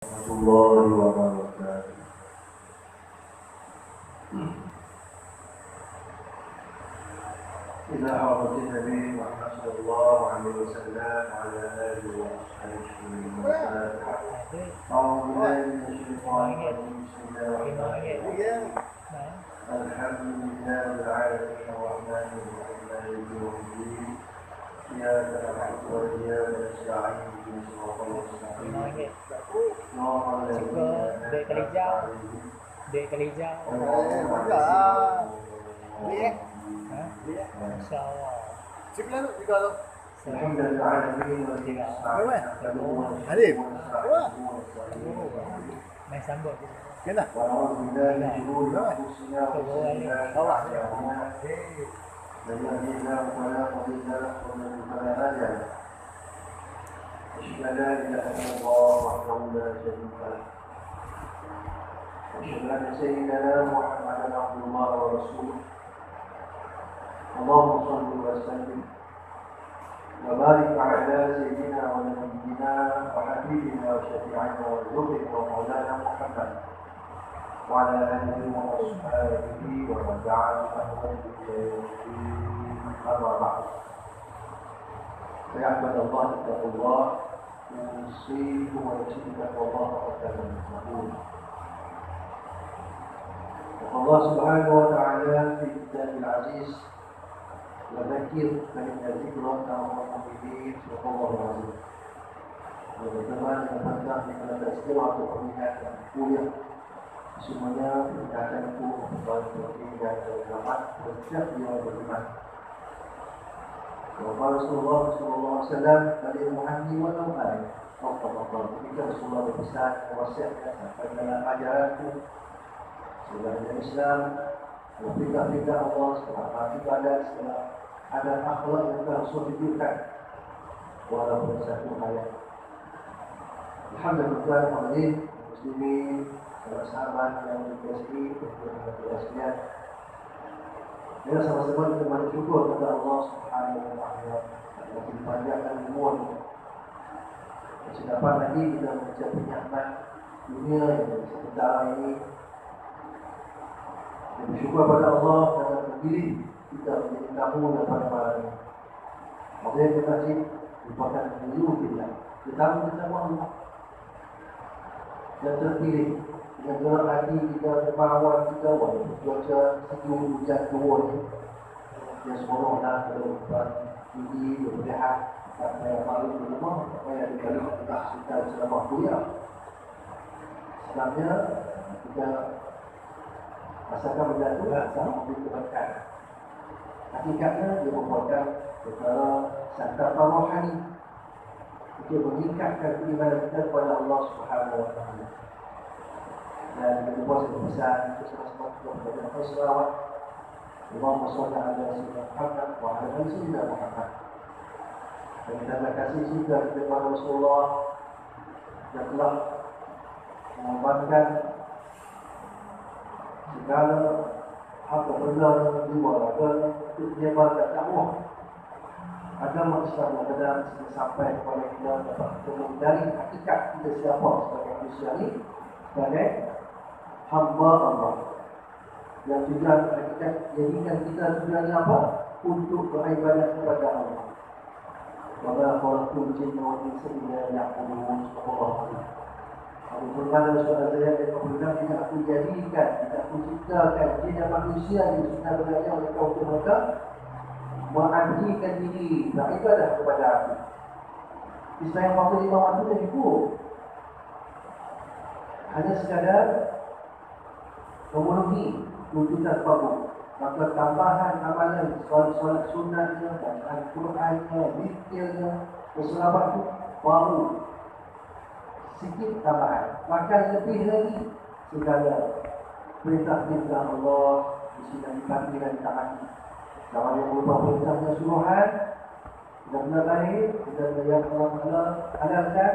warahmatullahi wabarakatuh. إلى حضرة النبي محمد صلى الله عليه وسلم وعلى آله وأصحابه الفاتحة. أعوذ بالله من الشيطان الرجيم. بسم الله الرحمن الرحيم. الحمد لله رب العالمين الرحمن الرحيم مالك يوم الدين. إياك نعبد وإياك نستعين اهدنا الصراط المستقيم صراط الذين أنعمت عليهم Dek Kalija. InsyaAllah. الحمد للعالمين Arif. Main sambut. Kena. ونعوذ بالله من شرور أنفسنا وسيئات أعمالنا من يهده الله فلا مضل له ومن يضلل فلا هادي له أشهد أن لا إله إلا الله وحده لا شريك له أشهد أن سيدنا محمدا عبد الله ورسوله اللهم صل وسلم وبارك على سيدنا ونبينا وحبيبنا وشفيعنا وذكرنا ومولانا محمد وعلى آله وأصحابه ومن دعا بأمره إلى يوم الدين أما بعد فيا عباد الله اتقوا الله أوصيكم ونفسي بتقوى الله حتى تتقون. وقال الله سبحانه وتعالى في كتابه العزيز وذكر فإن الذكرى تنفع المؤمنين صدق الله العظيم. Teman-teman yang datang di Kelantan Istiwa untuk melihat dan kuliah semuanya meningkatkanku berarti dan selamat setiap dia beriman. Rasulullah SAW dari Muhammad walau ketika Rasulullah berpesan wasiatnya sampai dalam ajaranku sebagai Islam berpindah-pindah Allah selama ibadat segala ada akhlak yang harus ditunjukkan walaupun satu ayat. Alhamdulillah muslimin sahabat yang dikasihi dan sekalian. Mari sama-sama kita bersyukur kepada Allah Subhanahu wa taala atas limpahan umur. Sedapat lagi kita mencapai nikmat dunia yang sebentar ini. Dan bersyukur kepada Allah kerana memilih kita menjadi tamu daripada malam ini. Maknanya kita wajib merupakan pemilu kita. Tetamu kita Allah dan terpilih dengan gerak hati kita, kemauan kita, walaupun cuaca sejuk, hujan, turun yang semua orang berdepan tinggi, berlehat tak payah malu di rumah, tak payah dikali kita sekitar selama kuliah. Sebabnya kita rasakan benda itu sama memberi kebaikan. Hakikatnya dia merupakan perkara santapan rohani untuk meningkatkan keimanan kita kepada Allah Subhanahu wa taala. Dan kita buat pesan untuk sama-sama kepada Rasulullah. Allahumma shalli ala sayyidina Muhammad wa ala ali sayyidina Muhammad. Dan kita berkasih juga kepada Rasulullah yang telah mengorbankan segala harta benda yang diwaraga untuk menyebarkan dakwah agama Islam dan sampai kepada kita dapat mengenali hakikat kita siapa sebagai manusia ini sebagai hamba Allah yang tujuan hakikat jadikan kita tujuannya apa? Untuk beribadat kepada Allah. Wala khalaqul jinna wal insa illa liya'budun. Aku berkata surah Al-Zayat ayat 46, tidak aku jadikan, tidak aku ciptakan jin dan manusia yang sudah berdaya oleh kau untuk mereka mengabdikan diri beribadah kepada aku. Islam yang waktu 5 waktu dah cukup. Hanya sekadar memenuhi tuntutan fardu. Maka tambahan amalan solat sunnahnya, bacaan Qurannya, zikirnya, berselawat itu baru sikit tambahan. Maka lebih lagi segala perintah-perintah Allah di sini dipatuhi dan ditaati. Kalau yang berupa perintahnya suruhan, benar-benar baik, benar-benar yang Allah halalkan,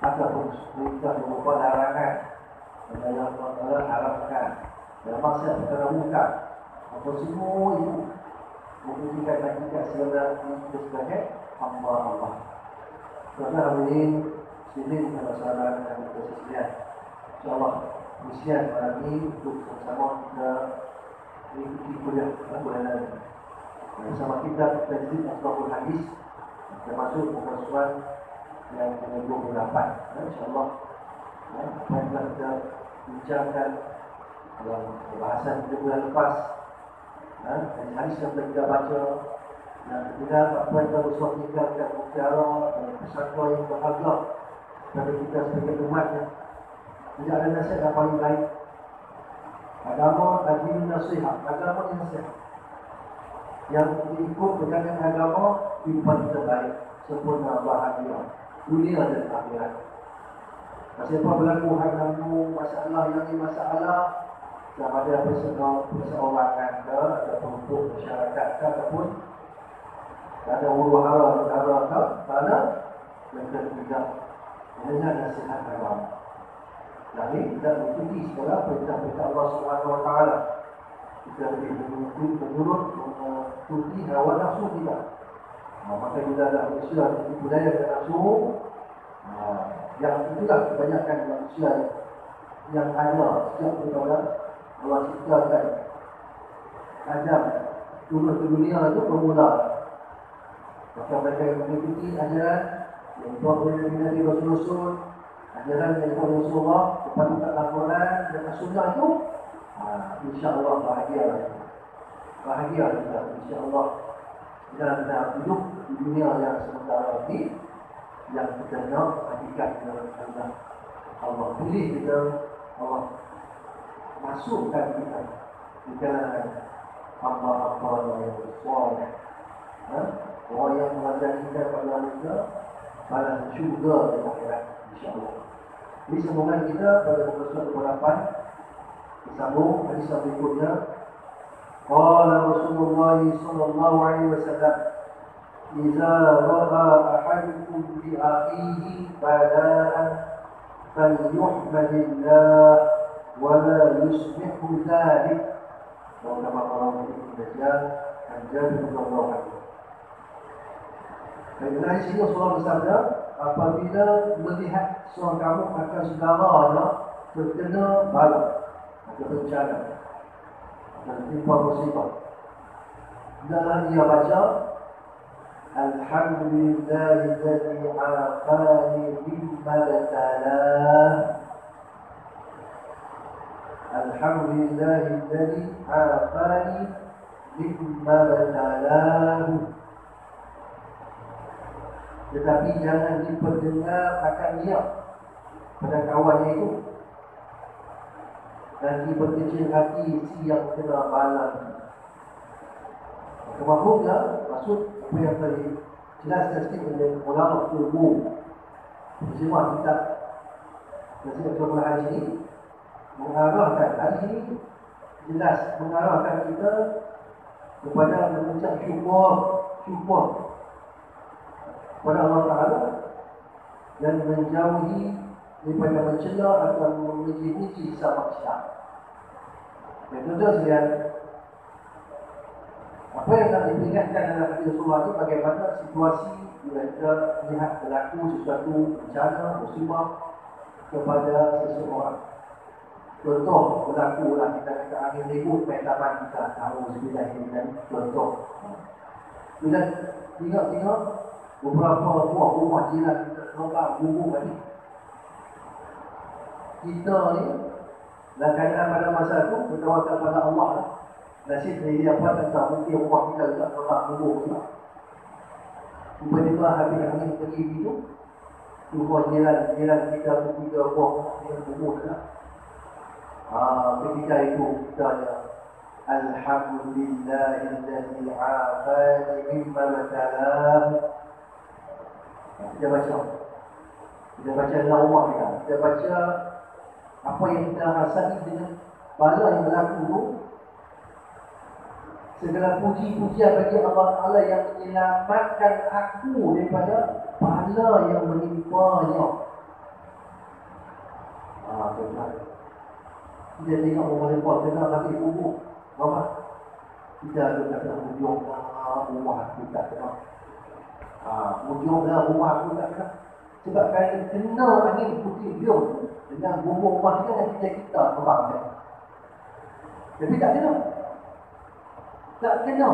ataupun perintah berupa larangan, benar yang Allah haramkan, dan maksud perkara muka. Apa semua itu membuktikan hakikat segala itu sebagai hamba Allah. Kerana ini Sini saudara dan sekalian. InsyaAllah misian malam ini untuk sama-sama kita mengikuti kuliah bulanan bersama kita Tajwid Asbabul Hadis, termasuk muka surat yang ke-28. InsyaAllah apa yang telah kita bincangkan dalam pembahasan kita bulan lepas, hadis yang telah kita baca, dan ketika apa yang telah bersuat tinggalkan mutiara dan persatuan yang berharga pada kita sebagai umatnya. Tidak ada nasihat yang paling baik. Agama adil nasihat, agama yang nasihat. Yang diikut dengan agama hidup kita baik, sempurna, bahagia, dunia dan akhirat. Siapa berlaku hal namu masalah yang ini masalah sama ada perseorangan ke ataupun untuk masyarakat ke ataupun ada huru-hara negara ke mana yang tidak mendengar nasihat agama. Jadi kita mengikuti segala perintah-perintah Allah Subhanahu Wa Taala. Kita lebih menurut mengikuti hawa nafsu kita. Maka bila ada manusia di budaya dan nafsu, yang itulah kebanyakan manusia yang ada sejak daripada Allah ciptakan Adam turun ke dunia itu bermula. Maka mereka yang mengikuti ajaran yang dibawa oleh Nabi Rasul, ajaran yang dibawa Rasulullah, kepada laporan dan sunnah itu, insya-Allah bahagia kita, insya-Allah kita hidup di dunia yang sementara ini, yang kita nak hakikat dalam Allah pilih kita, Allah masukkan kita di kalangan hamba-hamba yang soleh, orang yang mengajari pada mereka balas syurga dan akhirat, insya-Allah. Ini sambungan kita pada muka surat 28. Disambung hadis yang berikutnya. Qala Rasulullah sallallahu alaihi wasallam, "Idza ra'a ahadukum bi akhihi bala'an falyuhmadillah wa la yusbihu dzalik." Wa kama qala Ibnu Dajjal an Jabir radhiyallahu anhu. Dari sini Rasulullah bersabda, apabila melihat seorang kamu akan saudaranya terkena bala atau bencana dan timpa musibah, hendaklah dia baca Alhamdulillahilladzi afani mimma btalah. Alhamdulillahilladzi afani mimma btalah. Tetapi jangan diperdengar akan dia pada kawannya itu, dan berkecil hati si yang kena bala. Kemahumnya maksud apa yang tadi jelaskan sikit oleh ulama ilmu. Semua kitab nasihat kepada hari ini mengarahkan, hari ini jelas mengarahkan kita kepada mengucap syukur pada Allah Ta'ala dan menjauhi daripada mencela atau memuji-muji sama manusia. Dan tuan-tuan sekalian, apa yang nak diperingatkan dalam hadis Rasulullah itu bagaimana situasi bila kita melihat berlaku sesuatu bencana, musibah kepada seseorang. Contoh berlaku lah kita kata angin ribut main taman kita, tahu sebilah ini kan contoh. Bila tengok beberapa buah rumah jiran kita terbang gugur tadi. Kita ni dalam keadaan pada masa itu bertawakal pada Allah lah. Nasib dia apa tentang mungkin rumah kita juga terbang gugur juga. Tiba-tiba habis angin pergi itu, rumah jiran kita bertiga buah yang gugur lah. Ketika itu kita Alhamdulillahilladzi afani mimma btalah. Kita baca dalam rumah kita baca apa yang kita rasai dengan bala yang berlaku itu. Segala puji-pujian bagi Allah Ta'ala yang menyelamatkan aku daripada bala yang menimpanya. Tuan-tuan, kita tengok rumah lepas kena bagi kubur. Apa? Kita ada kata hujung rumah aku tak kena. Hujung rumah aku tak kena. Sebab kalau kena angin putih biung dengan bumbung rumah kita terbang je. Tapi tak kena. Tak kena.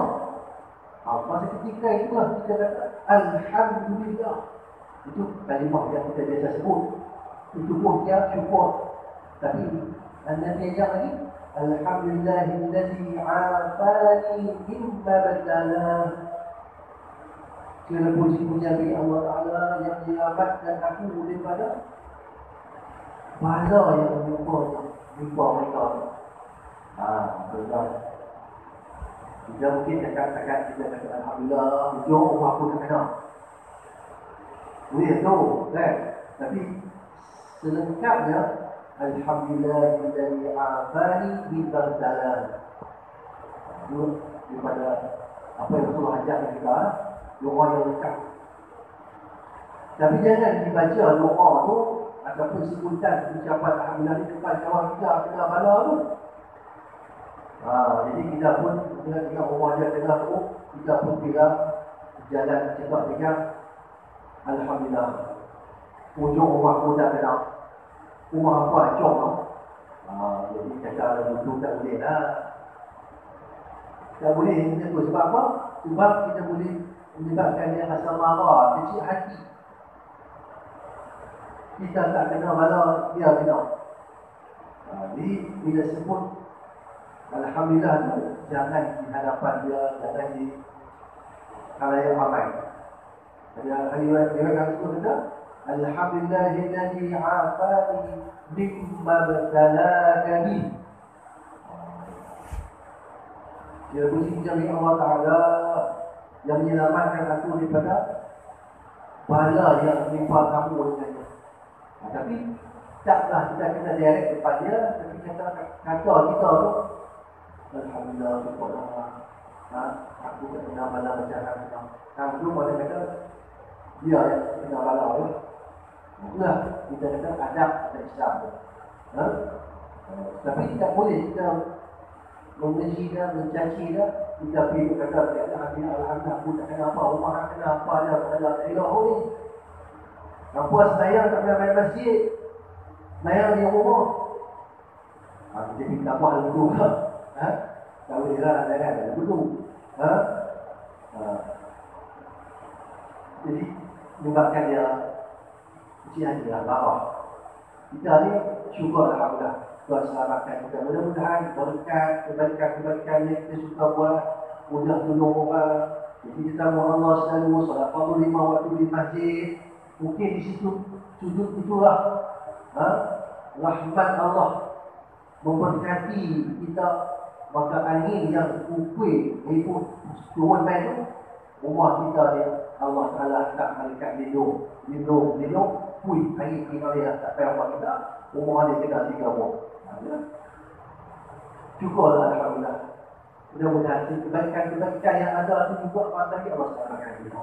Masa ketika itulah kita kata Alhamdulillah. Itu kalimah yang kita biasa sebut. Itu pun dia syukur. Tapi Nabi ajak lagi Alhamdulillahillazi afani mimma badalah. Segala puji-puji bagi Allah Ta'ala yang menyelamatkan aku daripada bala yang menimpa mereka. Betul. Kita mungkin cakap-cakap kita kata Alhamdulillah, hujung rumah aku tak kena. Boleh tu, kan? Tapi selengkapnya Alhamdulillahillazi afani mimma badalah. Itu daripada apa yang Rasulullah ajarkan kita, doa yang lengkap. Tapi jangan dibaca doa tu ataupun sebutan ucapan Alhamdulillah di depan kawan kita kena bala tu. Jadi kita pun dengan rumah dia tengah tu, kita pun pegang jalan cepat pegang Alhamdulillah. Ujung rumah aku tak kena. Rumah aku acong tu. Jadi cakap lagu tu tak boleh lah. Tak boleh macam tu. Sebab apa? Sebab kita boleh menyebabkan dia rasa marah, kecil hati. Kita tak kena bala, dia kena. Jadi bila sebut Alhamdulillah tu, jangan di hadapan dia, jangan di khalayak ramai. Ada riwayat yang sebut kata Alhamdulillahillazi afani mimma btalakani. Dia puji dari Allah Ta'ala yang menyelamatkan aku daripada bala yang menimpa kamu dengannya. Tapi taklah kita kena direct depan dia, tapi kata kita tu Alhamdulillah, aku tak kena bala macam mana. Yang belum ada kata dia yang kena bala tu. Itulah kita kata adab dan Islam tu. Tapi tak boleh kita mengeji dia, mencaci dia. Kita pergi kata Alhamdulillah aku tak kena apa, rumah tak kena apa dia, tak elok ni. Puas saya tak pernah main masjid, main di rumah. Kita minta buat lagu tu lah. Tak boleh lah, jangan ada lagu tu. Jadi menyebabkan dia kecil hati lah, bawah. Kita ni syukur Alhamdulillah Tuhan selamatkan kita. Mudah-mudahan berkat, kebaikan-kebaikan yang kita suka buat, mudah tolong orang. Jadi kita mohon Allah selalu solat fardu 5 waktu di masjid. Mungkin di situ sujud itulah rahmat Allah memberkati kita. Maka angin yang ukui itu turun main tu, rumah kita ni Allah Ta'ala tak malaikat lindung, pui angin kena dia tak payah buat kita, rumah dia kena 3 buah. Syukurlah Alhamdulillah. Mudah-mudahan kebaikan-kebaikan yang ada tu juga pada Allah selamatkan kita.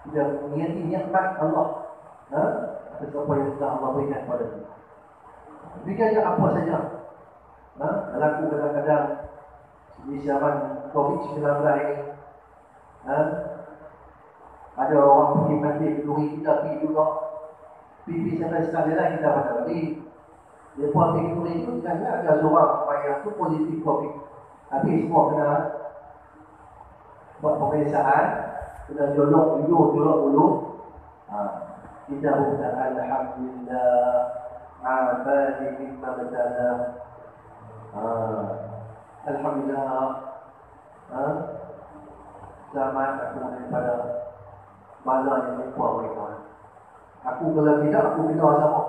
Kita mengingati nikmat Allah atas apa yang telah Allah berikan kepada kita. Berikannya apa saja. Berlaku kadang-kadang di zaman COVID-19 ini, ada orang pergi mati kenduri, kita pergi juga. Pergi sampai sekali lah kita pada tadi. Dia puan pergi kenduri itu, jangan ada seorang yang tu positif COVID. Habis semua kena buat pemeriksaan, kena jolok dulu. Kita bukan Alhamdulillah afani mimma badalah. Alhamdulillah selamat aku daripada bala yang menimpa mereka. Aku kalau tidak, aku kena sama.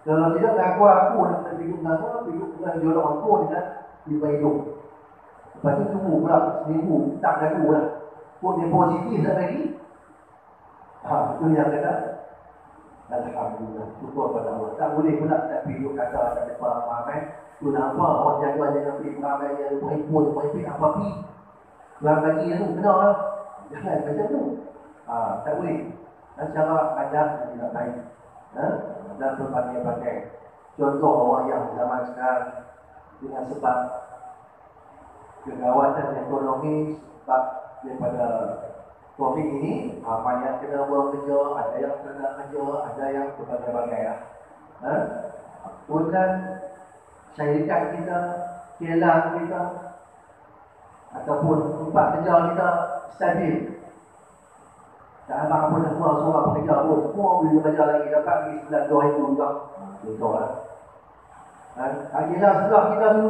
Kalau tidak, aku nak hidup dengan jolok aku dengan lima hidup. Lepas tu tunggu pula seminggu, tak lagu lah. Pun dia positif tak lagi. Itu yang kata Alhamdulillah, syukur pada Allah. Tak boleh pula tak hidup kata tak ada ramai. Tu nak apa? Orang jaga jangan pergi ramai yang berhimpun apa pergi. Tuan bagi tu kena lah. Jangan macam tu. Tak boleh. Cara adab tidak baik. Dan berbagai-bagai. Contoh orang yang zaman sekarang dengan sebab kegawatan ekonomi, sebab daripada Covid ini banyak kena buang kerja, ada yang kena kerja, ada yang berbagai-bagai lah. Kemudian syarikat kita, kilang kita, ataupun tempat kerja kita stabil. Tak ada apa nak buang seorang pekerja pun, semua boleh bekerja lagi, dapat lagi 9 hari juga. Contoh lah. Kilang sebelah kita tu,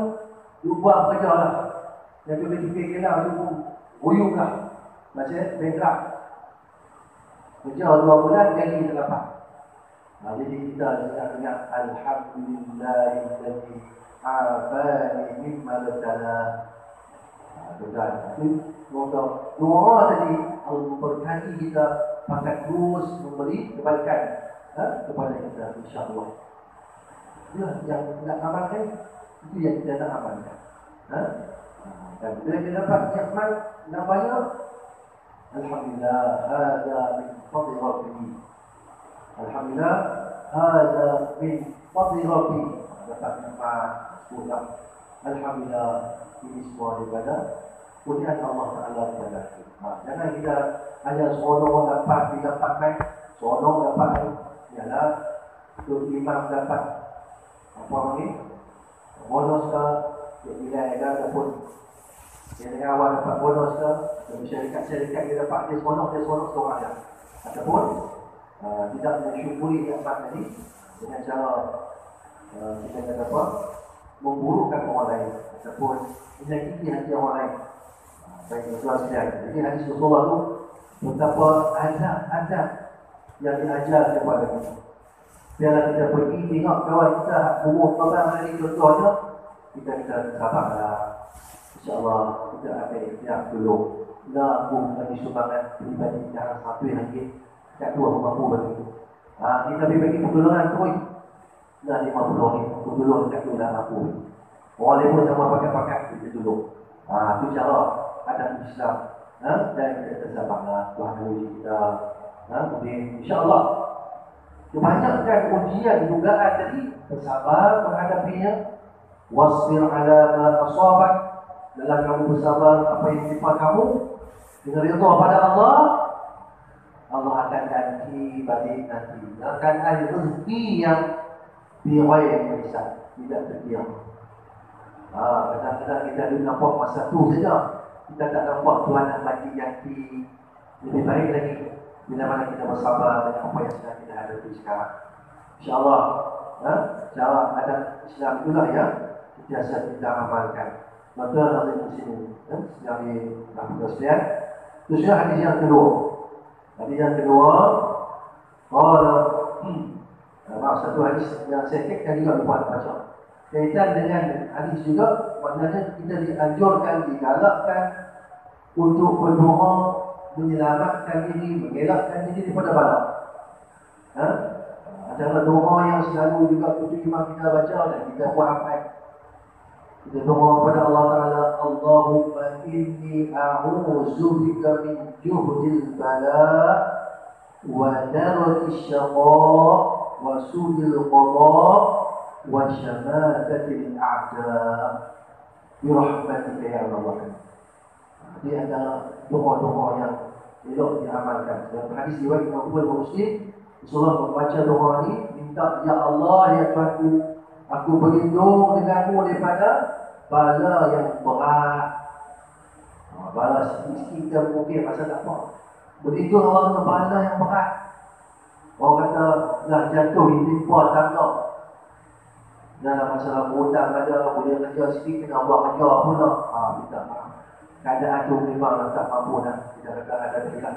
you buang pekerja lah. Yang fikir kilang tu pun ruyuk lah. Macam bankrupt. Kerja 2 bulan, gaji tak dapat. Jadi kita nak dengar Alhamdulillahilladzi afani mimma ladana. Doa tadi Allah memberkati kita, maka terus memberi kebaikan kepada kita, insya-Allah. Itulah yang nak amalkan, itu yang kita nak amalkan. Dan bila kita dapat nikmat namanya, alhamdulillah, hada min fadli rabbi. Alhamdulillah, hada min fadli rabbi. Dapat nikmat, syukur. Alhamdulillah, ini semua daripada kurniaan Allah Ta'ala kepada kita. Jangan kita hanya seronok dapat, didapatkan, seronok dapat, ialah imam dapat apa ni? Bonus ke, nilai ke, ataupun yang awal dapat bonus ke, atau syarikat-syarikat dia dapat, dia seronok seorang je. Ataupun tidak mensyukuri nikmat tadi dengan cara kita kata apa? Memburukkan orang lain ataupun menyakiti hati orang lain. Baik, tuan sekalian. Jadi hadis Rasulullah tu betapa adab yang diajar kepada kita. Biarlah kita pergi tengok kawan kita buruh korang hari contohnya, kita sabarlah. InsyaAllah kita akan ikhtiar dulu. Nak bagi sumbangan pribadi jangan RM1 tak dua mampu bagi. Kita bagi pertolongan terus. Nah, RM50 pertolongan tak dua dah mampu. Orang lain pun sama pakai-pakai kita tolong. Itu cara adab Islam. Dan kita sabarlah Tuhan uji kita. Kemudian insya-Allah kebanyakan ujian dugaan tadi bersabar menghadapinya. Wasbir ala ma asabak. Dalam kamu bersabar apa yang menimpa kamu dengan redha pada Allah, Allah akan ganti balik nanti. Akan ada rezeki yang bighayri hisab, tidak terkira. Kadang-kadang kita nampak masa tu saja, kita tak nampak Tuhan nak bagi ganti lebih baik lagi bila mana kita bersabar dengan apa yang sedang kita hadapi sekarang. InsyaAllah cara adab Islam itulah yang biasa kita amalkan. Maka nazar muslimin sedang dilakukan sekalian. Itu sudah hadis yang kedua. Hadis yang kedua, satu hadis yang saya kekkan juga lupa nak baca. Kaitan dengan hadis juga, maknanya kita dianjurkan, digalakkan untuk berdoa menyelamatkan diri, mengelakkan diri daripada bala. Adalah doa yang selalu juga imam kita baca dan kita buat hafal. Kita doa kepada Allah Ta'ala, Allahumma inni a'udzubika min juhdil bala wa darki syaqa wa su'il qada wa syamatatil a'da birahmatika ya Allah. Jadi ada doa-doa yang elok diamalkan. Dalam hadis riwayat Imam Muslim, Rasulullah membaca doa ini, minta, ya Allah, ya Tuhanku, aku berlindung denganmu daripada bala yang berat. Bala sikit-sikit kita mungkin rasa tak apa. Berlindung Allah dengan bala yang berat. Orang kata dah jatuh ditimpa tangga. Dalam masalah berhutang ada, boleh kerja sikit kena buat kerja pula. Kita keadaan tu memang tak mampu dah. Kita kata ada pilihan.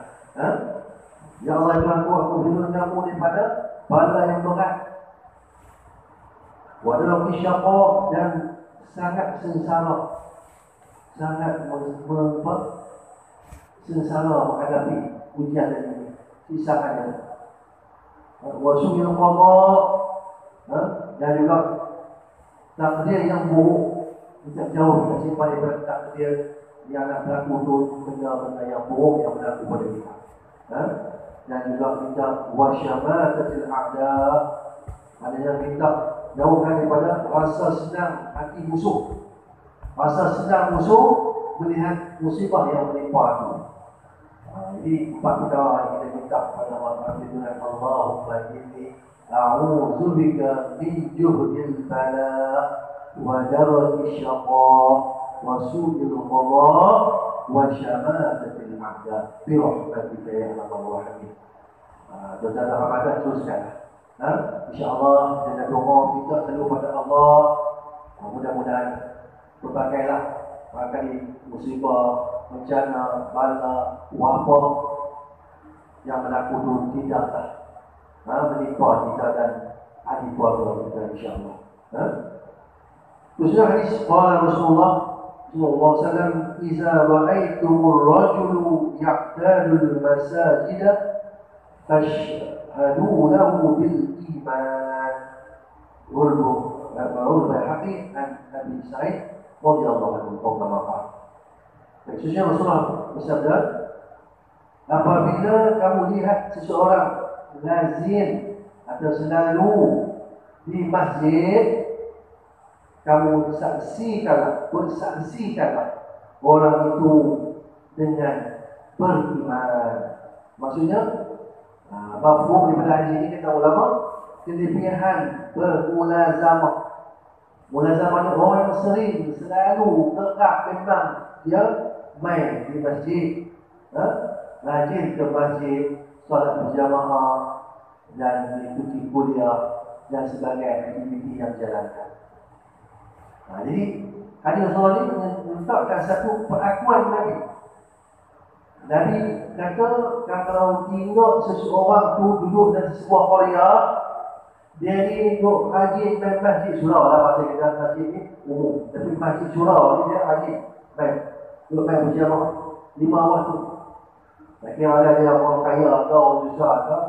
Ya Allah Tuhanku, aku berlindung denganmu daripada bala yang berat. Wadalah kisyaqa dan sangat sengsara, sangat sengsara menghadapi ujian ini, sisaannya. Wasu'il qada dan juga takdir yang buruk, tidak jauh kita simpan daripada takdir yang akan berlaku tu, benda-benda yang buruk yang berlaku pada kita. Dan juga minta wasyamatatil a'da, adanya minta jauhkan daripada rasa senang hati musuh. Rasa senang musuh melihat musibah yang menimpa itu. Jadi 4 perkara yang kita minta kepada Allah dengan Allahumma inni a'udzubika min juhdil bala wa daraki syaqa wa su'il qada wa syamatatil a'da bi rahmatika ya arhamar rahimin. Tuan-tuan dan puan-puan teruskan. InsyaAllah dengan doa kita selalu pada Allah. Mudah-mudahan berbagailah barangkali musibah, bencana, bala, wabak yang berlaku itu tidaklah menimpa kita dan ahli keluarga kita insyaAllah. Khususnya hadis Rasulullah sallallahu alaihi wasallam, "Iza ra'aitumur rajulu ya'tadul masajida fashhadu lahu bil iman." Rawahu Baihaqi an Abi Sa'id radhiyallahu anhu qala. Khususnya Rasulullah bersabda, apabila kamu lihat seseorang lazim atau selalu di masjid, kamu bersaksikanlah orang itu dengan beriman. Maksudnya, mafhum daripada hadis ini kata ulama, kelebihan bermulazamah. Mulazamah ni orang yang sering, selalu, kerap memang dia main di masjid, rajin ke masjid, solat berjamaah dan mengikuti kuliah dan sebagainya aktiviti yang dijalankan. Jadi hadis Rasulullah ini menunjukkan satu pengakuan Nabi. Nabi kata kalau tengok seseorang tu duduk dalam sebuah Korea, dia ni duduk rajin main masjid surau lah, pasal kita masjid ni umum, tapi masjid surau ni dia rajin main, duduk main berjamaah 5 waktu. Tak kira ada dia orang kaya atau susah atau,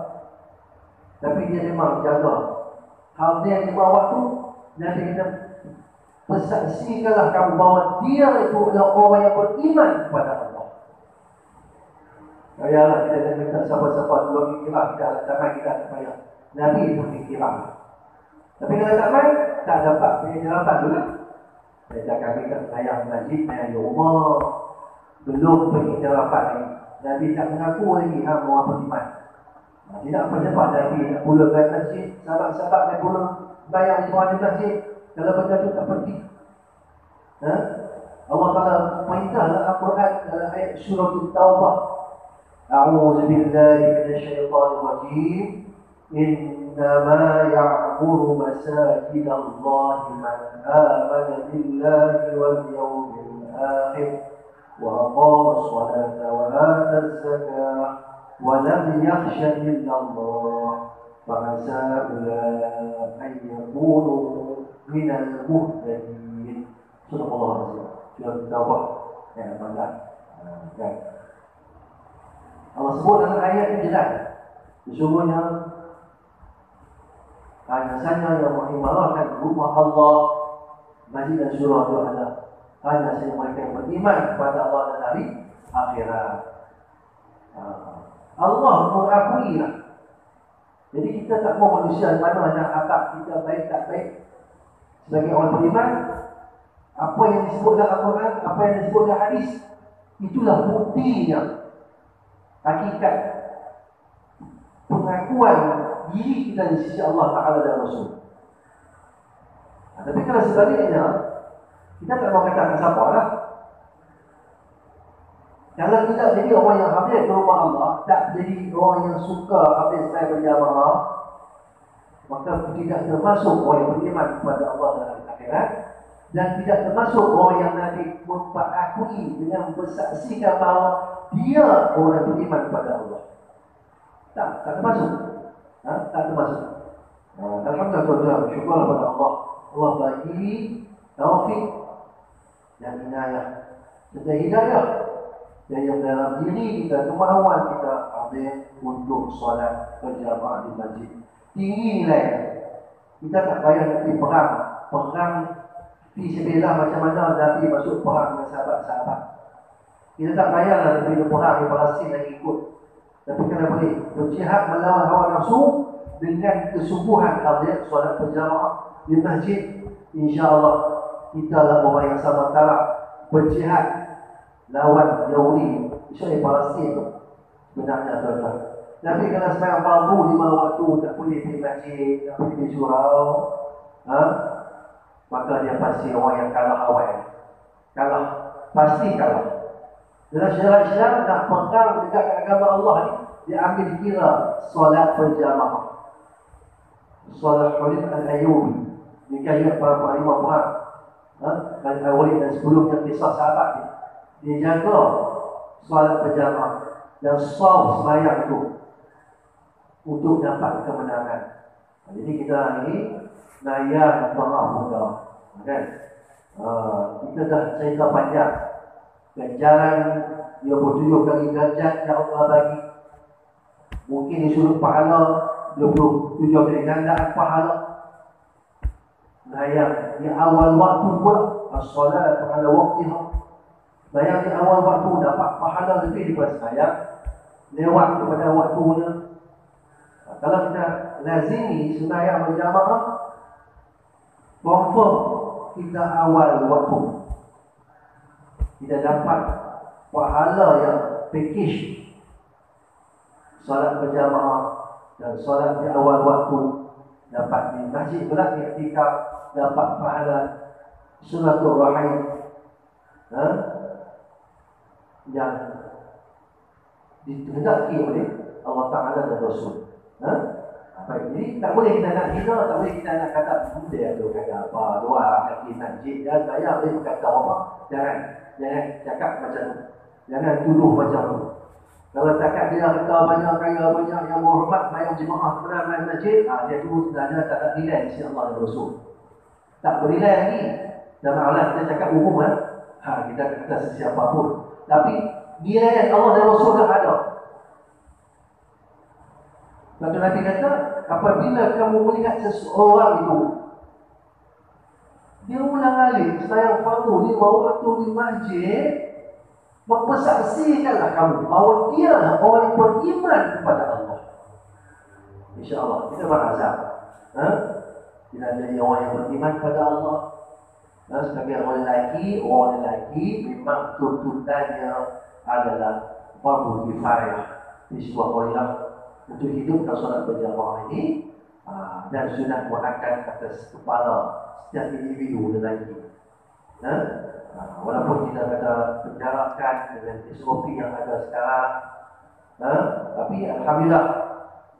tapi dia memang jaga hal dia 5 waktu. Nabi kata, bersaksikanlah kamu bahawa dia itu adalah orang yang beriman kepada Allah. Yalah kita dah minta siapa-siapa tolong kira kita tak main, kita tak payah. Nabi itu kira. Tapi kalau tak main, tak dapat punya jelapan dulu. Saya kami tak sayang masjid, main di rumah, belum pergi jelapan lagi. Nabi tak mengaku lagi orang beriman. Tidak apa-apa Nabi nak pula bayar masjid, sahabat-sahabat nak pula bayar semua di masjid. Kalau benda itu tak penting. Allah Ta'ala perintah dalam Al-Quran dalam ayat surah Taubah. A'udzu billahi minasyaitonir rajim. Innama ya'muru masajidallahi man amana billahi wal yawmil akhir wa aqama as-salata wa ata az-zakata wa lam yakhsha illa Allah fa sa'ala an yakunu minal muhtadin. Subhanallah Rasul. Surah Taubah ayat 18. Allah sebut dalam ayat ini jelas. Sesungguhnya hanya saja yang mengimarahkan rumah Allah, masjid dan surah itu adalah hanya saja mereka yang beriman kepada Allah dan hari akhirat. Allah mengakuilah. Jadi kita tak mahu manusia mana nak akak kita baik tak baik. Sebagai orang beriman, apa yang disebut dalam Al-Quran, apa yang disebut dalam hadis, itulah buktinya, hakikat pengakuan diri kita di sisi Allah Ta'ala dan Rasul. Tapi kalau sebaliknya, kita tak mahu katakan siapa lah. Kalau tidak jadi orang yang habis ke rumah Allah, tak jadi orang yang suka habis saya berjamaah, maka tidak termasuk orang yang beriman kepada Allah dalam akhirat, dan tidak termasuk orang yang Nabi mengakui dengan bersaksikan bahawa dia orang yang beriman kepada Allah. Tak termasuk. Tak termasuk. Alhamdulillah tuan-tuan, syukurlah kepada Allah. Allah bagi taufik dan inayah serta hidayah yang dalam diri kita, kemahuan kita ambil untuk solat berjamaah di masjid. Tinggi nilai. Kita tak payah nak pergi perang fisabilillah macam mana Nabi masuk perang dengan sahabat-sahabat. Kita tak payah nak pergi perang di Palestin dan ikut. Tapi kena boleh berjihad melawan hawa nafsu dengan kesungguhan hadir solat berjamaah di masjid. InsyaAllah kita lah orang yang sama tara berjihad lawan Yahudi, misalnya Palestin tu. benarnya tuan-tuan. Tapi kalau sembahyang fardu 5 waktu tak boleh pergi masjid, tak boleh pergi surau, ha? Maka dia pasti orang yang kalah awal. Kalah, pasti kalah. Dalam syariat Islam nak pegang dekat agama Allah ni, dia ambil kira solat berjamaah. Solat Khalid Al-Ayyubi. Ini kaya para panglima perang. Al-Walid dan sebelumnya kisah sahabat ni. Dia jaga solat berjamaah dan saum sembahyang tu untuk dapat kemenangan. Jadi kita ni nayang perang muda, kan? Kita dah cerita panjang ganjaran 27 kali darjat yang Allah bagi. Mungkin di sudut pahala 27 kali gandaan pahala. Nayang di awal waktu pula as-salat pada waktiha. Bayang di awal waktu dapat pahala lebih daripada saya lewat kepada waktunya. Kalau kita lazimi sembahyang berjamaah, confirm kita awal waktu, kita dapat pahala yang package solat berjamaah dan solat di awal waktu, dapat di masjid pula iktikaf, dapat pahala silaturahim yang dikehendaki oleh Allah Ta'ala dan Rasul. Baik, jadi tak boleh kita nak hina, tak boleh kita nak kata dia tu kata apa, doa kaki masjid dan saya boleh kata apa. Jangan cakap macam tu. Jangan tuduh macam tu. Kalau cakap dia kata banyak kaya, banyak yang berhormat bayang jemaah kepada masjid, dia tu sebenarnya tak ada nilai di sisi Allah dan Rasul. Tak bernilai lagi. Dan malah kita cakap umum kan. Kita kata sesiapa pun. Tapi nilai Allah dan Rasul dah ada. Maka Nabi kata, apabila kamu melihat seseorang itu, dia ulang alik sembahyang fardu 5 waktu di masjid, mempersaksikanlah kamu bahawa dia lah orang yang beriman kepada Allah. InsyaAllah kita berazam. Kita jadi orang yang beriman kepada Allah. Sebagai orang lelaki memang tuntutannya adalah fardu kifayah di sebuah Korea untuk hidup dan solat berjamaah ini, dan sunat muakkad atas kepala setiap individu lelaki. Walaupun kita kata penjarakan dengan SOP yang ada sekarang, tapi alhamdulillah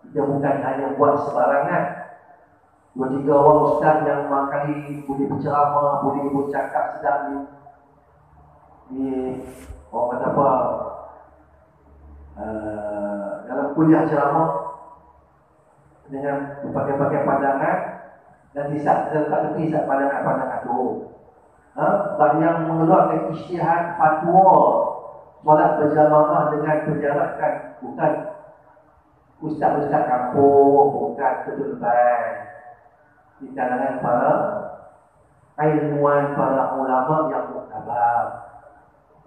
kita bukan hanya buat sebarangan. 2-3 orang ustaz yang kali boleh berceramah, boleh bercakap sedap di orang kata apa, dalam kuliah ceramah dengan berbagai-bagai pandangan, dan letak tepi pandangan-pandangan tu. Yang mengeluarkan isytihad fatwa solat berjamaah dengan penjarakan, bukan ustaz-ustaz kampung, bukan ketua di kalangan para ilmuwan, para ulama yang muktabar,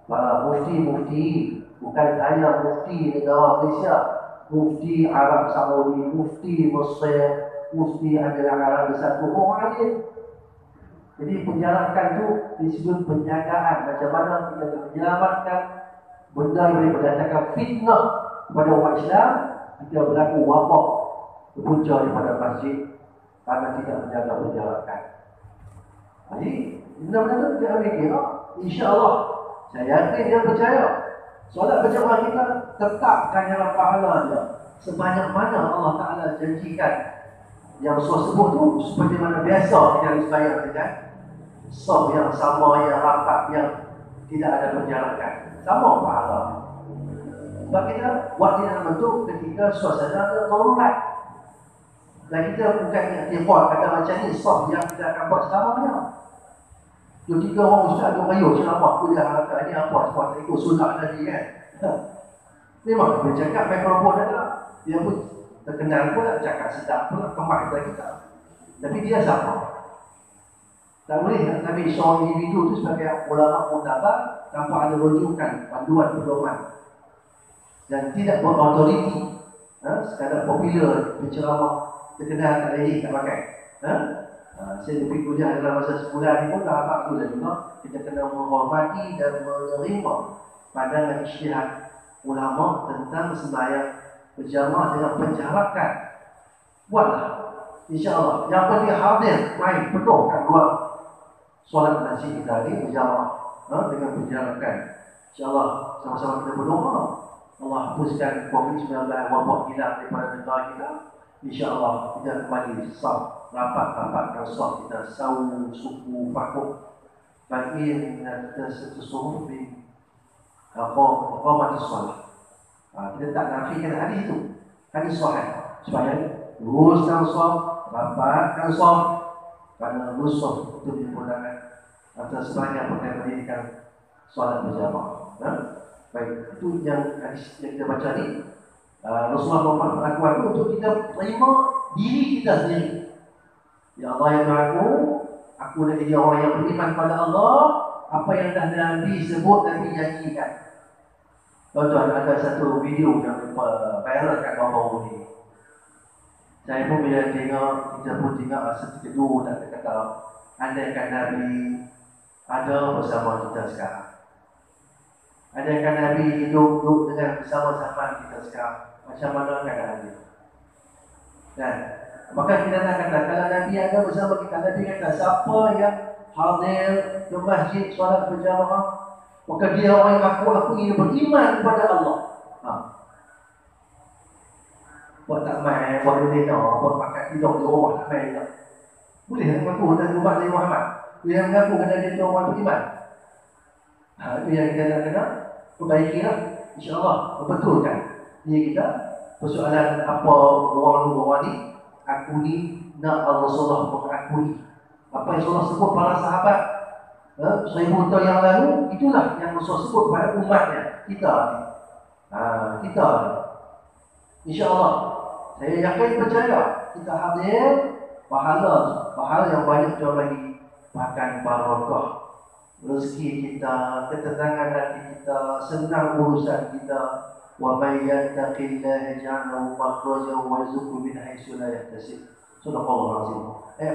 para mufti-mufti, bukan hanya mufti negara Malaysia, mufti Arab Saudi, mufti Mesir, mufti Emirat Arab Bersatu, orang alim. Jadi penjarakan tu disebut penjagaan, macam mana kita menyelamatkan benda yang boleh mendatangkan fitnah kepada umat Islam jika berlaku wabak berpunca daripada masjid karena tidak menjaga penjarakan. Jadi benar-benar tu kita ambil kira, insya-Allah saya yakin dia percaya solat berjamaah kita tetapkan dalam pahala dia sebanyak mana Allah Ta'ala janjikan. Yang Rasul sebut tu seperti mana biasa kita sembahyang dengan saf yang sama, yang rapat, yang tidak ada penjarakan, sama pahala. Sebab kita buat dia dalam bentuk ketika suasana darurat. Dan kita bukan iktifat kata macam ni saf yang kita akan buat selamanya. 2-3 orang ustaz ada rayu ceramah kuliah kata ni apa sebab tak ikut sunat tadi kan. Memang dia cakap mikrofon ada, dia pun terkenal pula, cakap sedap pula, kemak kita. Tapi dia sama. Tak boleh Nabi seorang individu itu sebagai ulama muktabar tanpa ada rujukan, panduan, pedoman, dan tidak berautoriti. Sekadar popular, berceramah, terkenal, tak lagi, tak pakai. Saya pergi kuliah dalam masa sebulan ni pun dah apa tu dah juga. Kita kena menghormati dan menerima pandangan isytihad ulama tentang sembahyang berjamaah dengan penjarakan. Buatlah, insya-Allah. Yang penting hadir, main penuhkan ruang solat masjid kita ni berjamaah dengan penjarakan. InsyaAllah sama-sama kita berdoa Allah hapuskan COVID-19 wabak hilang daripada negara kita. InsyaAllah kita kembali saf, rapat-rapatkan saf kita, sawu, suku, fakuk. Bagian kita sesuatu di mati solat. Kita tak nafikan hadis itu, hadis sahih. Supaya luruskan saf, rapatkan saf, karena lurus saf itu dimudahkan atas sebanyak pendidikan solat berjamaah. Baik, itu yang hadis yang kita baca ni. Rasulullah membuat pengakuan itu untuk kita terima diri kita sendiri. Ya Allah, ya Tuhanku, aku dan jadi orang yang beriman pada Allah. Apa yang dah Nabi sebut, Nabi janjikan. Tuan-tuan, ada satu video yang viral kat bawah ni. Saya pun bila tengok, kita pun tengok rasa terkedu dan terkata, andaikan Nabi ada bersama kita sekarang. Andaikan Nabi hidup dengan bersama-sama kita sekarang, macam mana keadaan dia? Dan maka kita nak kata, kalau Nabi ada bersama kita, Nabi kata, siapa yang hadir ke masjid solat berjamaah, maka dia orang yang aku ingin beriman kepada Allah. Buat tak main, buat lena, buat makan tidur di rumah tak main tak. Boleh mengaku dan umat Nabi Muhammad. Dia mengaku kerana dia orang beriman. Itu yang kita nak kena perbaikilah, insya-Allah, betulkan diri kita. Persoalan apa orang ni, aku ni nak Rasulullah mengakui apa yang Rasulullah sebut para sahabat 1000 tahun yang lalu. Itulah yang Rasulullah sebut kepada umatnya, kita ni. Kita ni, insya-Allah, saya yakin percaya kita hadir, pahala yang banyak Tuhan bagi, bahkan barakah rezeki kita, ketenangan hati kita, senang urusan kita. Wa may yattaqillaha yaj'al lahu makhrajan wa yarzuqhu min haitsu la yahtasib. Subhanallah azim.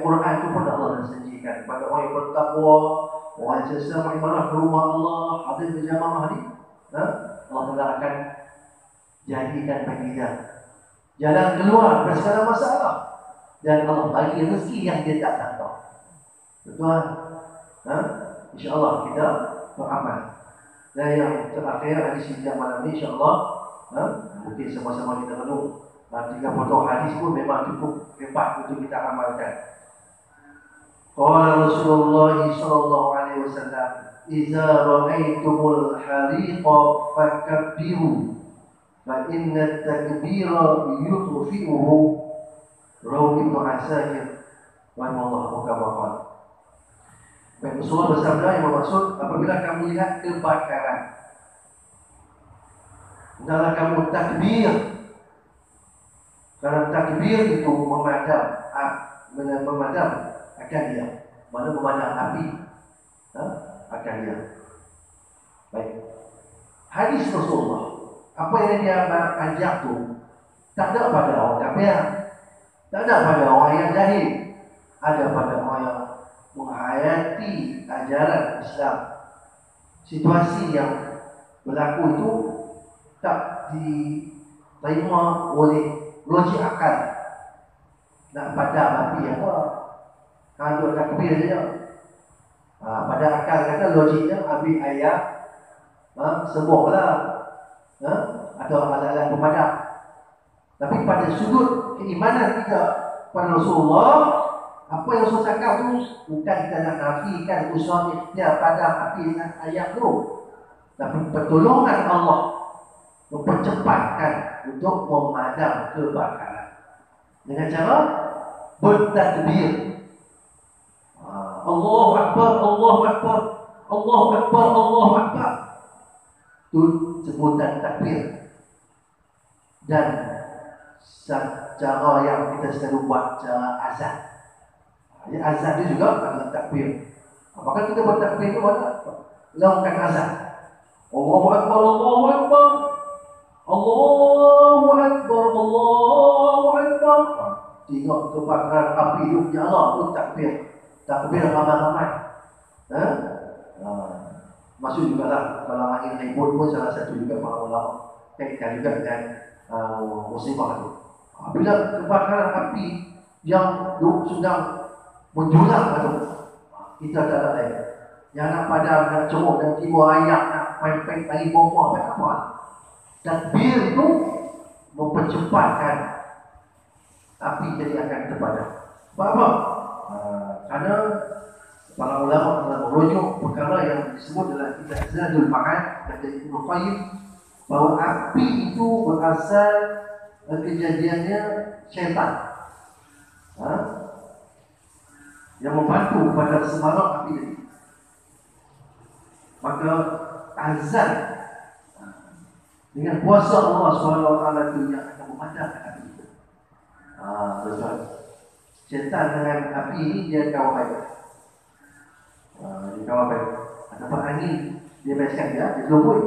Quran itu pun Allah janjikan kepada orang yang bertakwa, orang yang sesama ibadah ke rumah Allah, hadir berjamaah ni, Allah Taala akan jadikan bagi dia jalan keluar dari segala masalah, dan Allah bagi rezeki yang dia tak sangka. Betul? InsyaAllah kita beramal. Dan yang terakhir hadis yang malam ni, insyaAllah mungkin sama-sama kita renung. 30 hadis pun memang cukup hebat untuk kita amalkan. Qala Rasulullah sallallahu alaihi wasallam, "Idza ra'aitumul hariqa fakabbiru, fa inna at-takbira yutfi'uhu." Rawi Ibnu Asakir rahimahullah kama. Baik, Rasulullah bersabda yang bermaksud, apabila kamu lihat kebakaran, hendaklah kamu takbir. Karena takbir itu memadam akan dia. Mana memadam api akan dia. Baik. Hadis Rasulullah, apa yang dia ajak tu tak ada pada orang kafir, tak ada pada orang yang jahil, ada pada orang yang menghayati ajaran Islam. Situasi yang berlaku itu tak diterima oleh logik akal. Nak padam api apa? Kalau takbir saja. Pada akal kata logiknya ambil ayat, sembuhlah, atau alat-alat pemadam. Tapi pada sudut keimanan kita pada Rasulullah, apa yang Rasul cakap tu bukan kita nak nafikan usaha ikhtiar padam api dengan ayat tu, tapi pertolongan Allah mempercepatkan untuk memadam kebakaran dengan cara bertakbir. Allahu Akbar, Allahu Akbar, Allahu Akbar, Allahu Akbar. Itu sebutan takbir. Dan cara yang kita selalu buat, cara azan. Azan itu juga adalah takbir. Apakah kita bertakbir itu mana? Lakukan azan. Allahu Akbar, Allahu Akbar, Allahu Akbar, Allahu Akbar. Tengok kebakaran api itu nyala tu takbir. Takbir ramai-ramai. Masuk juga lah kalau angin ribut pun salah satu juga para ulama kaitkan juga dengan musibah itu. Bila kebakaran api yang sedang menjulang itu, kita tak ada air. Yang nak padam, nak ceruk, dan tiba ayak, nak main-main tali bomba, apa. Takbir itu mempercepatkan api jadi akan terpadam. Sebab apa? Kerana para ulama telah merujuk perkara yang disebut dalam kitab Zadul Ma'ad kata Ibnu Qayyim bahawa api itu berasal kejadiannya syaitan yang membantu pada semarak api tadi. Maka azan dengan kuasa Allah SWT itu yang akan memadamkan api itu. Betul. Syaitan dengan api ini dia kawan baik. Dia kawan baik. Dapat angin dia biaskan dia terlubui.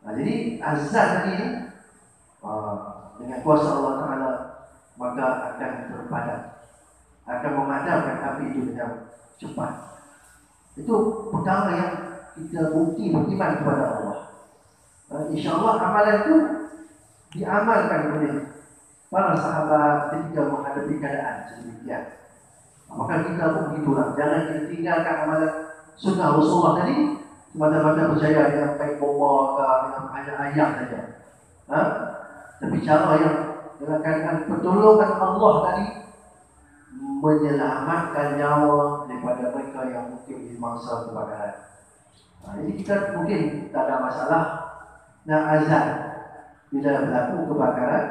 Jadi azan tadi ini dengan kuasa Allah Taala maka akan terpadam, akan memadamkan api itu dengan cepat. Itu perkara yang kita beriman kepada Allah. InsyaAllah amalan itu diamalkan oleh para sahabat ketika menghadapi keadaan sedemikian. Maka kita pun begitulah. Jangan kita tinggalkan amalan sunnah Rasulullah tadi semata-mata percaya dengan baik bomba dengan ayat-ayat saja. Tapi cara yang dalam keadaan pertolongan Allah tadi menyelamatkan nyawa daripada mereka yang mungkin di mangsa kebakaran. Jadi kita mungkin tak ada masalah nak azan bila berlaku kebakaran,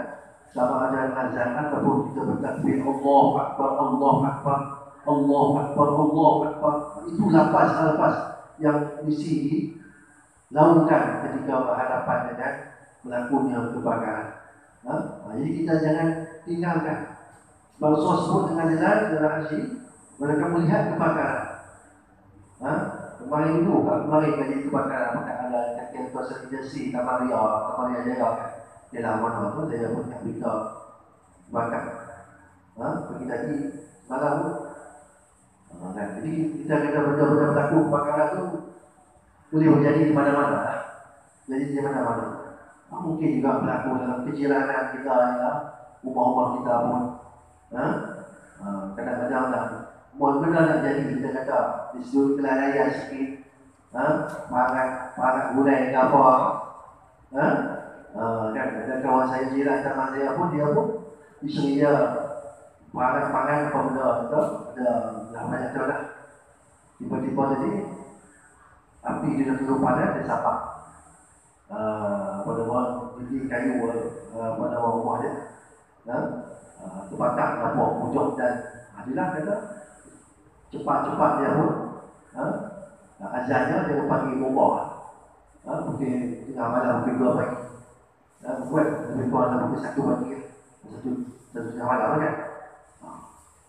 sama ada azan ataupun kita bertakbir Allahu Akbar, Allahu Akbar, Allahu Akbar, Allahu Akbar. Itu lafaz-lafaz yang mesti dilakukan ketika berhadapan dengan berlakunya kebakaran. Jadi kita jangan tinggalkan. Rasulullah sebut dengan jelas dalam hadis, mereka melihat kebakaran. Kemarin dulu, kemarin kaji kebakaran, maka ada kajian kuasa agensi Tamaria Jaya kan. Dia lah mana tu, saya pun nak berita bakar. Pergi tadi malam tu. Jadi kita kata benda-benda berlaku kebakaran tu boleh terjadi di mana-mana. Jadi di mana-mana. Mungkin juga berlaku dalam kejiranan kita, ya, rumah-rumah kita pun. Kadang-kadang lah benda nak jadi, kita kata di seluruh kelalaian sikit, parat gulai ke apa, kan ada kawan saya jiran teman saya pun, dia pun isteri dia parat apa benda tu, ada banyak tu lah. Tiba-tiba tadi api dia dah turun panas, dia sapak pada orang beli kayu pada rumah dia, terbakar dapur pojok, dan adalah kata cepat-cepat dia pun azannya dia pagi bomba, mungkin tengah malam, mungkin 2 pagi, buat lebih kurang mungkin 1 pagi, satu tengah malam kan.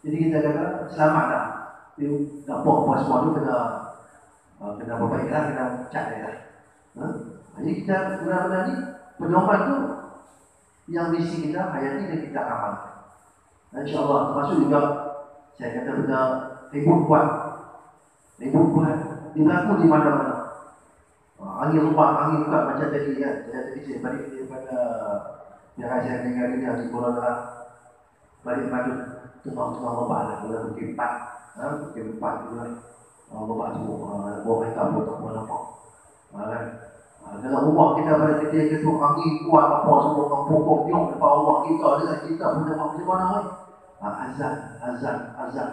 Jadi kita kata selamat dah, dapur apa semua tu kena perbaiklah, kena cat dia lah. Jadi kita benar-benar ni pedoman tu yang mesti kita hayati dan kita amalkan. InsyaAllah termasuk juga saya kata benda ribuan berlaku di mana-mana. Angin lebat, angin buka macam tadi kan. Saya balik daripada yang saya tinggal ini di Kuala Lumpur, balik maju tengah-tengah lebat lah, mungkin 4 juga lebat tu, bawa kereta pun tak boleh nampak kan. Dalam rumah kita pada ketika itu angin kuat apa semua, pokok tiup depan rumah kita, dengan kita pun nampak macam mana kan. Azan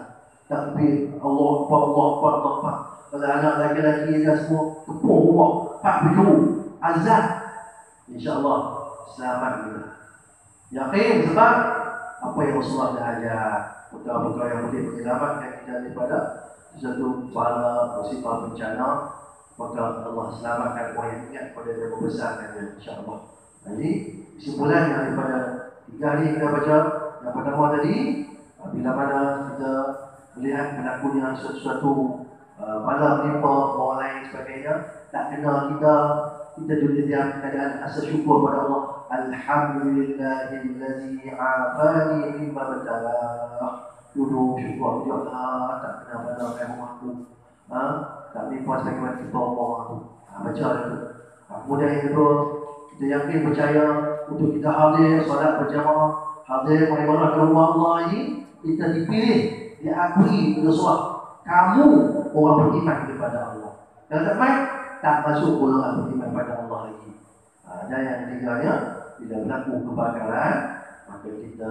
takbir Allah Akbar, Allah Akbar, Allah Akbar. Kalau anak laki-laki dah semua tepuk rumah, pak baju azan, InsyaAllah selamat kita. Yakin sebab apa yang Rasulullah dah ajar, perkara-perkara yang boleh menyelamatkan kita daripada sesuatu bala, musibah, bencana, maka Allah selamatkan orang yang ingat pada dia, membesarkannya, insyaAllah. Jadi kesimpulan daripada 3 hari kita baca yang pertama tadi, bila mana kita melihat berlakunya sesuatu bala menimpa orang lain sebagainya, tak kena kita duduk dalam keadaan rasa syukur pada Allah. Alhamdulillahillazi afani mimma batalah. Duduk syukur ya Allah, tak kena pada rumahku, tak menimpa sebagaimana kita orang tu. Baca itu. Kemudian yang kedua, kita yakin percaya untuk kita hadir solat berjamaah, hadir beribadah ke rumah Allah ini, kita dipilih, diakui oleh Allah. Kamu orang beriman kepada Allah. Yang tak tak masuk golongan beriman pada Allah lagi. Dan yang ketiganya, bila berlaku kebakaran, maka kita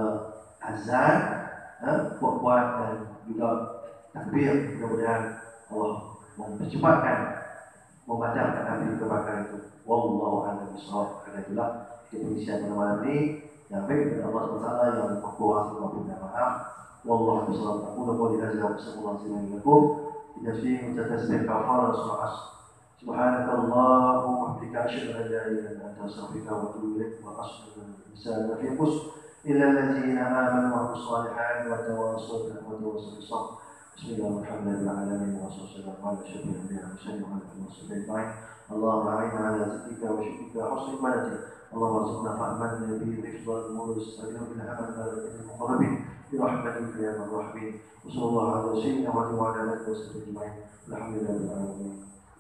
azan, kuat-kuat dan juga takbir. Mudah-mudahan Allah mempercepatkan, memadamkan api kebakaran itu. Wallahu a'lam bishawab. Karena itulah pengisian pada malam ini yang baik kepada Allah SWT yang berkuasa memberikan maaf. Wallahu a'lam bishawab. Aku dah boleh hajar bersama Allah kita sih mencatat setiap kafar surah Subhanallah wa bihamdika asyhadu an la ilaha illa anta astaghfiruka wa atubu ilaik wa as'aluka bisalaam fi qus illa allazina amanu wa amilus solihat wa tawassaw bil haqqi wa tawassaw bis sabr. Bismillahirrahmanirrahim. Wa sallallahu ala sayyidina Muhammad. اللهم أعنا على ذكرك وشكرك وحسن عبادتك. اللهم ارزقنا فهما النبي بحفظ الأمور واستغنى بالعمل المقربين برحمتك يا ارحم الراحمين. وصلى الله على سيدنا محمد وعلى آله وصحبه أجمعين. الحمد لله رب العالمين.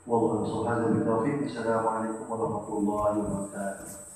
والله سبحانه بالتوفيق. السلام عليكم ورحمة الله وبركاته.